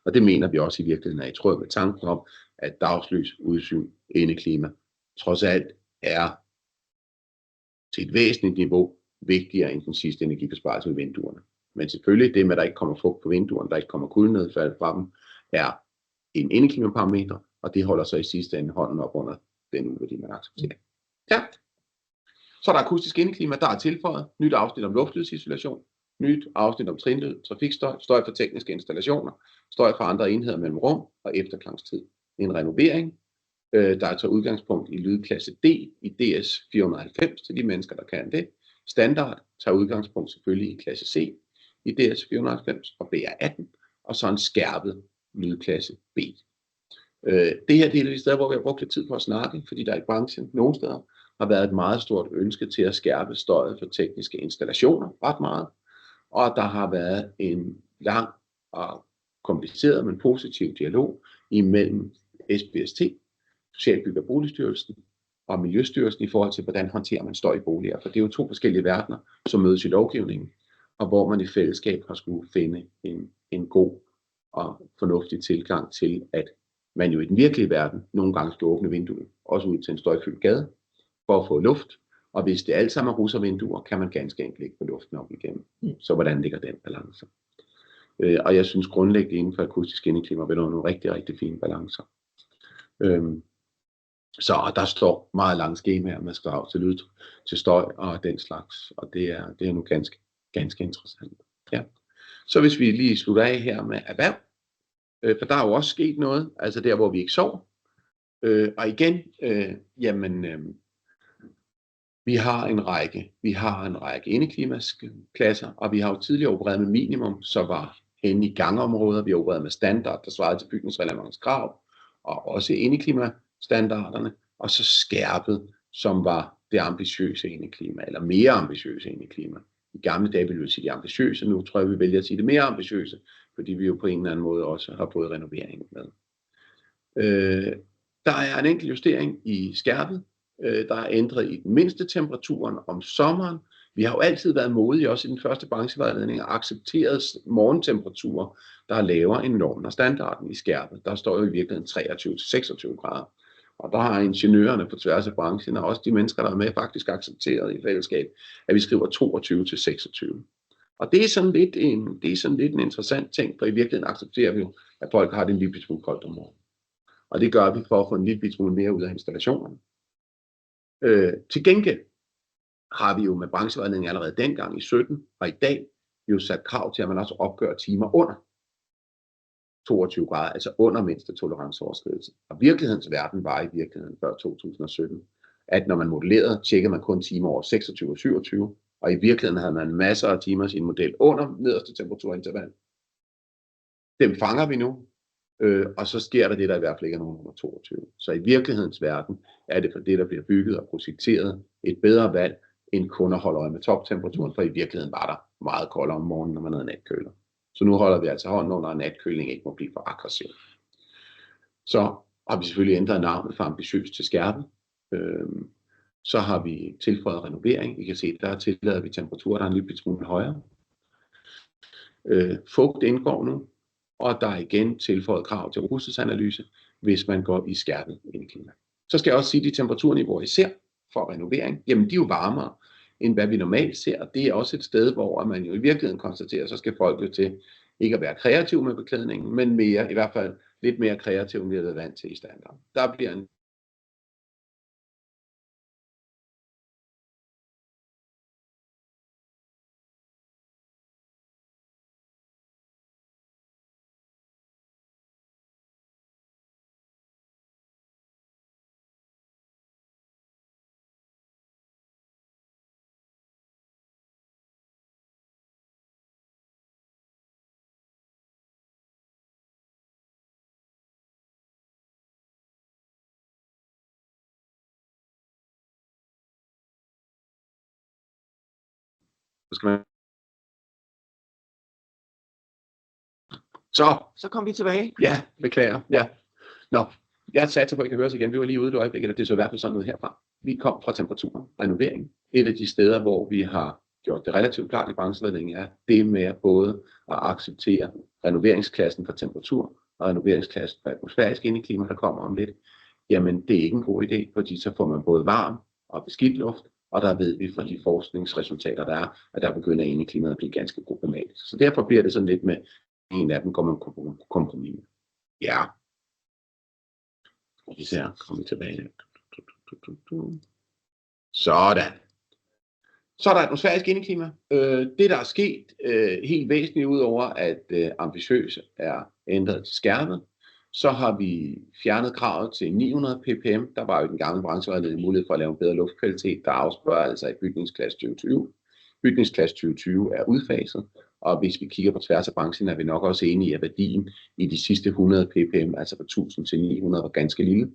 Og det mener vi også i virkeligheden er i tråd med tanken om, at dagslys, udsyn, indeklima trods alt er til et væsentligt niveau vigtigere end den sidste energibesparelse med vinduerne. Men selvfølgelig det med, at der ikke kommer fugt på vinduerne, der ikke kommer kuldenedfald fra dem, er en indeklimaparameter, og det holder så i sidste ende hånden op under den udværdi, man accepterer. Ja. Så er der akustisk indeklima, der er tilføjet. Nyt afsnit om luftlydsisolation. Nyt afsnit om trinlyd, trafikstøj, støj for tekniske installationer, støj fra andre enheder mellem rum og efterklangstid. En renovering, der tager udgangspunkt i lydklasse D i DS 490 til de mennesker, der kan det. Standard tager udgangspunkt selvfølgelig i klasse C i DS 490 og BR18, og så en skærpet lydklasse B. Det her det er et sted, hvor vi har brugt lidt tid på at snakke, fordi der i branchen nogle steder har været et meget stort ønske til at skærpe støjet for tekniske installationer ret meget, og der har været en lang og kompliceret, men positiv dialog imellem SBST, Socialbygge- og Boligstyrelsen og Miljøstyrelsen i forhold til, hvordan håndterer man støj i boliger. For det er jo to forskellige verdener, som mødes i lovgivningen, og hvor man i fællesskab har skulle finde en god og fornuftig tilgang til, at man jo i den virkelige verden nogle gange skal åbne vinduet, også ud til en støjfyldt gade, for at få luft. Og hvis det alt sammen er russervinduer, kan man ganske enkelt ikke få luften op igennem. Så hvordan ligger den balance? Og jeg synes grundlæggende inden for akustisk indeklima vil nogle rigtig, rigtig fine balancer. Så der står meget lange skemaer med krav til lyd, til støj og den slags. Og det er nu ganske interessant. Ja. Så hvis vi lige slutter af her med erhverv, for der er jo også sket noget, altså der hvor vi ikke sov. Og igen, vi har en række indeklimaklasser, og vi har jo tidligere opereret med minimum, så var henne i gangområder, vi har opereret med standard, der svarede til bygningsreglementskrav, og også indeklimastandarderne, og så skærpet, som var det ambitiøse indeklima, eller mere ambitiøse indeklima. I gamle dage ville vi sige det ambitiøse, nu tror jeg, vi vælger at sige det mere ambitiøse, fordi vi jo på en eller anden måde også har fået renoveringen med. Der er en enkelt justering i skærpet. Der er ændret i den mindste temperaturen om sommeren. Vi har jo altid været modige, også i den første branchevejledning, og accepteret morgentemperaturer, der er lavere end normen og standarden i skærpet. Der står jo i virkeligheden 23-26 grader. Og der har ingeniørerne på tværs af branchen, og også de mennesker, der er med, faktisk accepteret i fællesskab, at vi skriver 22-26. Og det er sådan lidt en interessant ting, for i virkeligheden accepterer vi jo, at folk har det en lille smule koldt om morgenen. Og det gør vi for at få en lille smule mere ud af installationerne. Til gengæld har vi jo med branchevejledning allerede dengang i 17 og i dag jo sat krav til, at man også opgør timer under 22 grader, altså under mindste toleranceoverskridelse. Og virkelighedens verden var i virkeligheden før 2017, at når man modellerede, tjekkede man kun timer over 26 og 27, og i virkeligheden havde man masser af timer i sin model under nederste temperaturinterval. Dem fanger vi nu, og så sker der det, der i hvert fald ikke er nogen under 22. Så i virkelighedens verden er det for det, der bliver bygget og projekteret, et bedre valg, end kun at holde øje med toptemperaturen, for i virkeligheden var der meget koldere om morgenen, når man havde natkøler. Så nu holder vi altså hånden under, at natkøling ikke må blive for aggressiv. Så har vi selvfølgelig ændret navnet fra ambitiøs til skærpet. Så har vi tilføjet renovering. I kan se, der tillader vi temperaturer, der er en lille smule højere. Fugt indgår nu, og der er igen tilføjet krav til robusthedsanalyse, hvis man går i skærpet indeklima. Så skal jeg også sige, at de temperaturniveauer, I ser for renovering, jamen de er jo varmere, end hvad vi normalt ser. Det er også et sted, hvor man jo i virkeligheden konstaterer, så skal folk jo til ikke at være kreative med beklædningen, men mere, i hvert fald lidt mere kreative, end vi har været vant til i standard. Der bliver en Så kom vi tilbage. Ja, beklager. Ja. Nå, jeg satser på, at I kan høre os igen. Vi var lige ude et øjeblik, og det så i hvert fald sådan noget herfra. Vi kom fra temperaturen, renovering. Et af de steder, hvor vi har gjort det relativt klart i brancheledningen, er det med både at acceptere renoveringsklassen for temperatur og renoveringsklassen for atmosfærisk indeklima, der kommer om lidt. Jamen, det er ikke en god idé, fordi så får man både varm og beskidt luft, og der ved vi fra de forskningsresultater, der er, at der begynder indeklimaet at blive ganske problematisk. Så derfor bliver det sådan lidt med, en af dem går man på kompromis. Ja. Vi ser, kommer vi tilbage. Sådan. Så er der atmosfærisk indeklima. Det, der er sket helt væsentligt, udover at ambitiøs er ændret til skærpet, så har vi fjernet kravet til 900 ppm. Der var jo i den gamle branchevejledning mulighed for at lave en bedre luftkvalitet, der afspørger altså i bygningsklasse 2020. Bygningsklasse 2020 er udfaset, og hvis vi kigger på tværs af branchen, er vi nok også enige i, at værdien i de sidste 100 ppm, altså fra 1000 til 900, var ganske lille.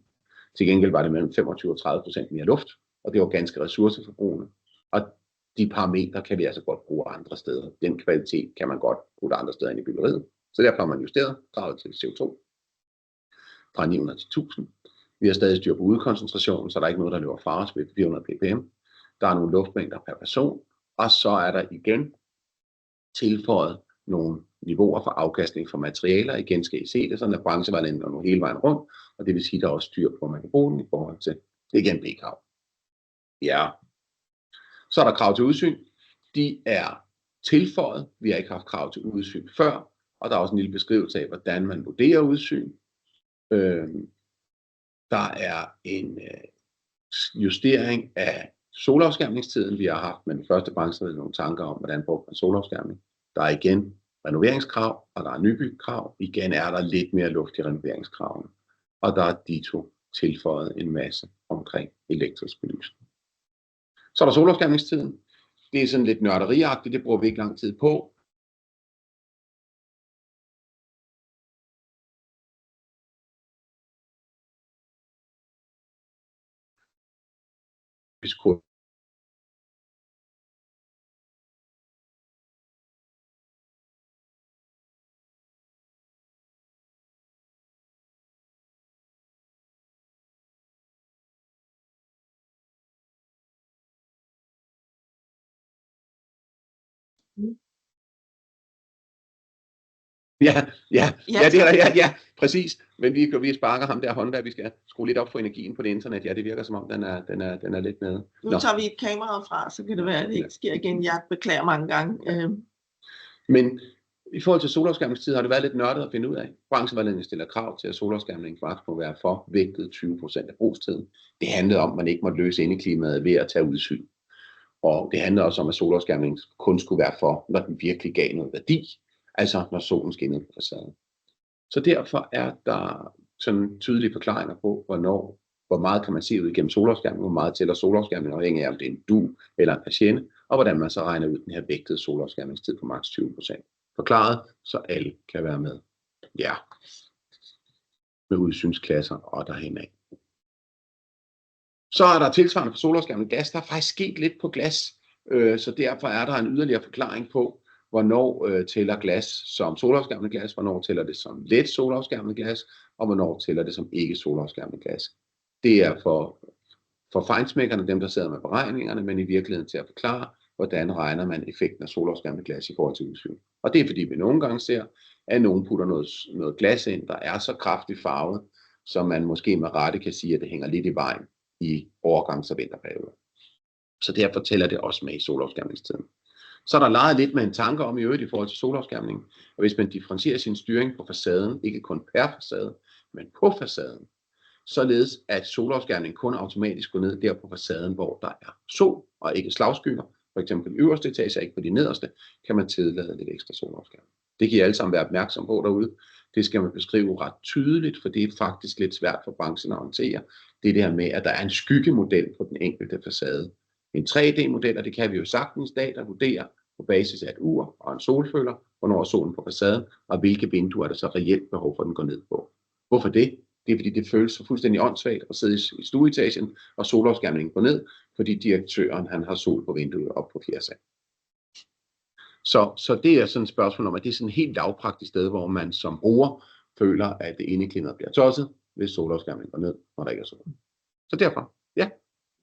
Til gengæld var det mellem 25 og 30% mere luft, og det var ganske ressourceforbrugende. Og de parametre kan vi altså godt bruge andre steder. Den kvalitet kan man godt bruge andre steder end i byggeriet. Så derfor har man justeret kravet til CO2 fra 900 til 1000. Vi har stadig styr på udkoncentrationen, så der er ikke noget, der løber fra os ved 400 ppm. Der er nogle luftmængder per person, og så er der igen tilføjet nogle niveauer for afkastning for materialer. Igen skal I se det, sådan at branchevejledningen går hele vejen rundt, og det vil sige, at der er også styr på, at man kan bruge den i forhold til DGNB-krav. Ja. Så er der krav til udsyn. De er tilføjet. Vi har ikke haft krav til udsyn før, og der er også en lille beskrivelse af, hvordan man vurderer udsyn. Der er en justering af solafskærmningstiden. Vi har haft med den første branche nogle tanker om, hvordan bruger man solafskærmning. Der er igen renoveringskrav, og der er nybyggekrav. Igen er der lidt mere luft i renoveringskravene. Og der er dito tilføjet en masse omkring elektrisk belysning. Så er der solafskærmningstiden. Det er sådan lidt nørderiagtigt, det bruger vi ikke lang tid på. Ja, præcis. Men vi sparker ham der håndværk, vi skal skrue lidt op for energien på det internet. Ja, det virker som om, den er lidt nede. Nu tager vi et kamera fra, så kan det være, at det ikke sker igen. Jeg beklager mange gange. Men i forhold til solafskærmningstid har det været lidt nørdet at finde ud af. Branchevejledningen stiller krav til, at solafskærmningen faktisk må være for vægtet 20% af brugstiden. Det handlede om, at man ikke måtte løse indeklimaet ved at tage udsyn. Og det handler også om, at solafskærmningen kun skulle være for, når den virkelig gav noget værdi. Altså når solen skinnede på facaden. Så derfor er der sådan tydelige forklaringer på, hvor meget kan man se ud igennem solafskærmning, hvor meget tæller solafskærmning, afhængig af om det er en du eller en patiente, og hvordan man så regner ud den her vægtede solafskærmningstid på maks 20%. Forklaret, så alle kan være med. Ja. Med udsynsklasser og derhen af. Så er der tilsvarende for solafskærmning glas. Der er faktisk sket lidt på glas, så derfor er der en yderligere forklaring på, hvornår tæller glas som solafskærmende glas, hvornår tæller det som let solafskærmende glas, og hvornår tæller det som ikke solafskærmende glas. Det er for fejnsmækkerne, dem der sidder med beregningerne, men i virkeligheden til at forklare, hvordan regner man effekten af solopskærmet glas i forhold til udsyn. Og det er fordi vi nogle gange ser, at nogen putter noget glas ind, der er så kraftigt farvet, så man måske med rette kan sige, at det hænger lidt i vejen i overgangs- og vinterperioder. Så derfor tæller det også med i solopskærmningstiden. Så er der leget lidt med en tanke om i øvrigt i forhold til solopskærmningen, og hvis man differentierer sin styring på facaden, ikke kun per facade, men på facaden, således at solopskærmningen kun automatisk går ned der på facaden, hvor der er sol og ikke slagskygger, for eksempel øverste etage, ikke på de nederste, kan man tillade lidt ekstra solopskærmning. Det kan I alle sammen være opmærksom på derude. Det skal man beskrive ret tydeligt, for det er faktisk lidt svært for branchen at håndtere. Det der med, at der er en skyggemodel på den enkelte facade. En 3D-model, og det kan vi jo sagtens i dag, der vurderer på basis af et ur og en solfølger, hvornår er solen på facaden, og hvilke vinduer er der så reelt behov for, at den går ned på. Hvorfor det? Det er fordi, det føles så fuldstændig åndssvagt at sidde i stueetagen, og solopskærmningen går ned, fordi direktøren han har sol på vinduet op på fjerde sal. Så det er sådan et spørgsmål om, at det er sådan et helt lavpraktisk sted, hvor man som bruger føler, at det indeklimaet bliver tosset, hvis solopskærmningen går ned, når der ikke er sol. Så derfor, ja.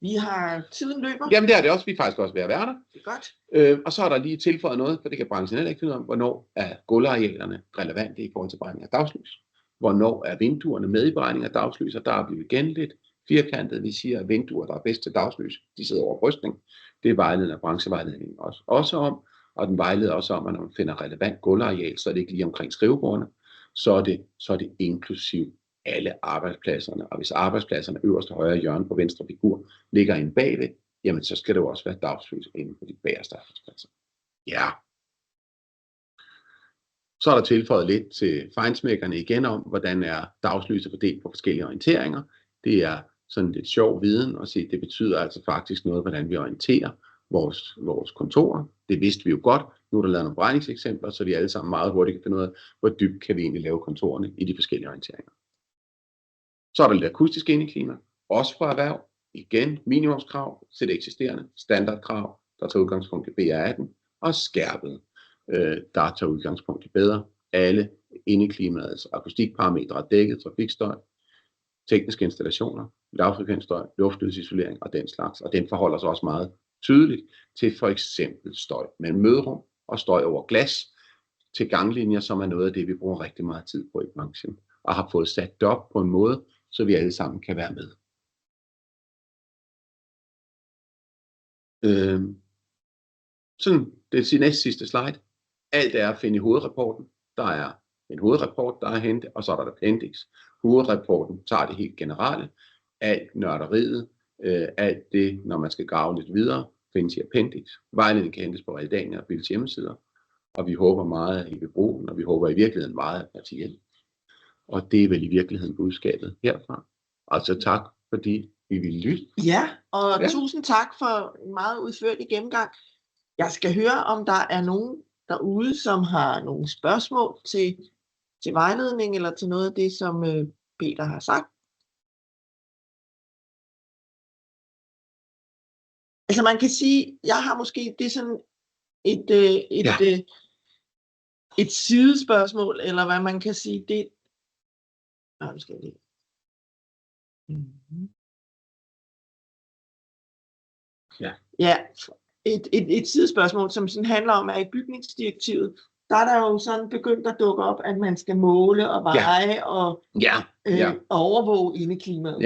Vi har tiden løber. Jamen det er det også. Vi er faktisk også ved at være der. Det er godt. Og så er der lige tilføjet noget, for det kan branchen heller ikke finde ud af, hvornår er gulvarealerne relevante i forhold til beregning af dagslys. Hvornår er vinduerne med i beregning af dagslys, og der er vi igen lidt firkantet. Vi siger, at vinduer, der er bedst til dagslys, de sidder over brystning. Det er vejledning af branchevejledningen også om, og den vejleder også om, at når man finder relevant gulvareal, så er det ikke lige omkring skrivebordene, så er det inklusiv alle arbejdspladserne, og hvis arbejdspladserne øverste højre hjørne på venstre figur ligger inde bagved, jamen så skal det jo også være dagslys inde på de bagerste arbejdspladser. Ja. Så er der tilføjet lidt til feinschmeckerne igen om, hvordan er dagslyset fordelt på forskellige orienteringer. Det er sådan lidt sjov viden at se, det betyder altså faktisk noget, hvordan vi orienterer vores kontorer. Det vidste vi jo godt. Nu er der lavet nogle beregningseksempler, så vi alle sammen meget hurtigt kan finde ud af, hvor dybt kan vi egentlig lave kontorerne i de forskellige orienteringer. Så er der lidt akustisk indeklima, også for erhverv. Igen minimumskrav til det eksisterende, standardkrav, der tager udgangspunkt i BR18, og skærpet, der tager udgangspunkt i bedre. Alle indeklimaets akustikparametre er dækket, trafikstøj, tekniske installationer, lavfrekvensstøj, luftlydsisolering og den slags. Og den forholder sig også meget tydeligt til for eksempel støj mellem møderum og støj over glas til ganglinjer, som er noget af det, vi bruger rigtig meget tid på i branchen, og har fået sat det op på en måde, så vi alle sammen kan være med. Sådan, det er næste sidste slide. Alt er at finde i hovedrapporten. Der er en hovedrapport, der er hentet, og så er der et appendix. Hovedrapporten tager det helt generelle. Alt nørderiet, alt det, når man skal grave lidt videre, findes i appendix. Vejledningen kan hentes på Realdania og Bilds hjemmesider. Og vi håber meget, at I vil bruge den, og vi håber i virkeligheden meget, at I hjælper. Og det er vel i virkeligheden budskabet herfra. Altså tak, fordi vi vil lytte. Ja, og tusind tak for en meget udførlig gennemgang. Jeg skal høre, om der er nogen derude, som har nogle spørgsmål til vejledning, eller til noget af det, som Peter har sagt. Altså man kan sige, jeg har måske, det er sådan et sidespørgsmål, eller hvad man kan sige, det. Ja, et sidespørgsmål, som sådan handler om, at i bygningsdirektivet, der er der jo sådan begyndt at dukke op, at man skal måle og veje og overvåge indeklimaet.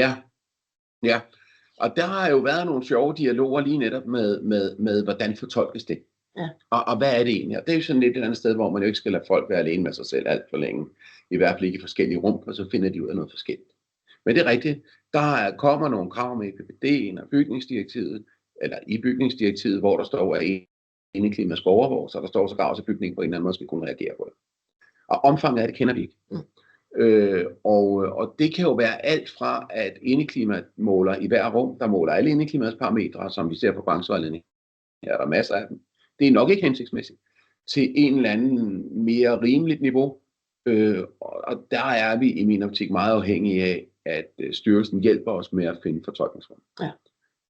Ja. Og der har jo været nogle sjove dialoger lige netop med hvordan fortolkes det. Ja. Og hvad er det egentlig? Og det er jo sådan lidt et andet sted, hvor man jo ikke skal lade folk være alene med sig selv alt for længe. I hvert fald ikke i forskellige rum, og så finder de ud af noget forskelligt. Men det er rigtigt. Der kommer nogle krav med PPD'en og bygningsdirektivet, eller i bygningsdirektivet, hvor der står, at indeklima skal overvåges, så der står så krav til bygningen på en eller anden måde, skal kunne reagere på det. Og omfanget af det kender vi ikke. Og det kan jo være alt fra, at indeklimamåler i hver rum, der måler alle indeklimaets parametre, som vi ser på branchevejledning. Her er der masser af dem. Det er nok ikke hensigtsmæssigt til en eller anden mere rimeligt niveau. Og der er vi i min optik meget afhængige af, at styrelsen hjælper os med at finde fortolkningsrum. Ja.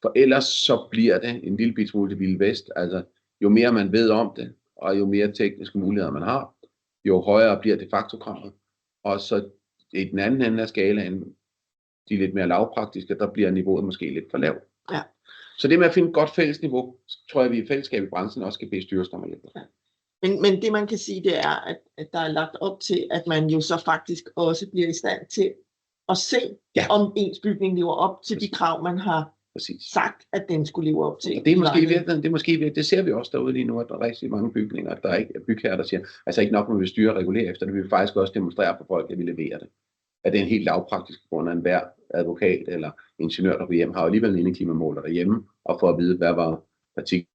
For ellers så bliver det en lille bit smule det vilde vest. Altså, jo mere man ved om det, og jo mere tekniske muligheder man har, jo højere bliver de facto kravet. Og så i den anden ende af skalaen, de lidt mere lavpraktiske, der bliver niveauet måske lidt for lavt. Ja. Så det med at finde et godt fælles niveau, tror jeg, vi i fællesskab i branchen også skal bede styrelsen om at hjælpe. Ja. Men det man kan sige, det er, at der er lagt op til, at man jo så faktisk også bliver i stand til at se, om ens bygning lever op til de krav, man har sagt, at den skulle leve op til. Og det er måske det ser vi også derude lige nu, at der er rigtig mange bygninger, at der ikke er bygherrer, der siger, altså ikke nok, når vi styrer og regulere efter det, vi vil faktisk også demonstrere for folk, at vi leverer det. At det er en helt lavpraktisk grund af enhver advokat eller ingeniør, der går hjem, har jo alligevel en indeklimamåler derhjemme, og for at vide, hvad var partikel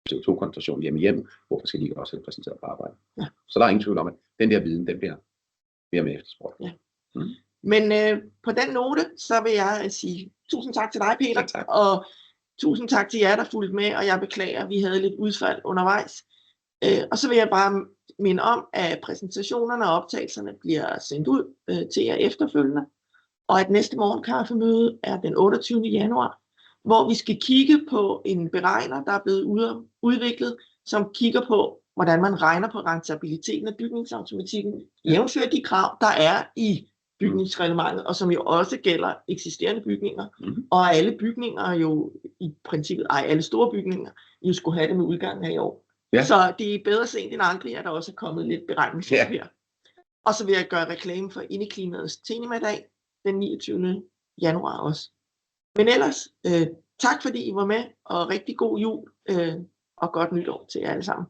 CO2-koncentration hjemme, hvorfor skal de ikke også have præsenteret på arbejde. Ja. Så der er ingen tvivl om, at den der viden, den bliver mere med efterspurgt. Ja. Men på den note, så vil jeg sige tusind tak til dig, Peter, ja, tak. Og tusind tak til jer, der fulgte med, og jeg beklager, at vi havde lidt udfald undervejs. Og så vil jeg bare minde om, at præsentationerne og optagelserne bliver sendt ud til jer efterfølgende, og at næste morgenkaffemøde er den 28. januar, hvor vi skal kigge på en beregner, der er blevet udviklet, som kigger på, hvordan man regner på rentabiliteten af bygningsautomatikken, jævnført de krav, der er i bygningsreglementet, og som jo også gælder eksisterende bygninger, og alle bygninger jo i princippet, alle store bygninger, jo skulle have det med udgangen af i år. Ja. Så det er bedre sent end aldrig, at der også er kommet lidt beregningssæt her. Og så vil jeg gøre reklame for Indeklimaets Tema-dag den 29. januar også. Men ellers, tak fordi I var med, og rigtig god jul og godt nytår til jer alle sammen.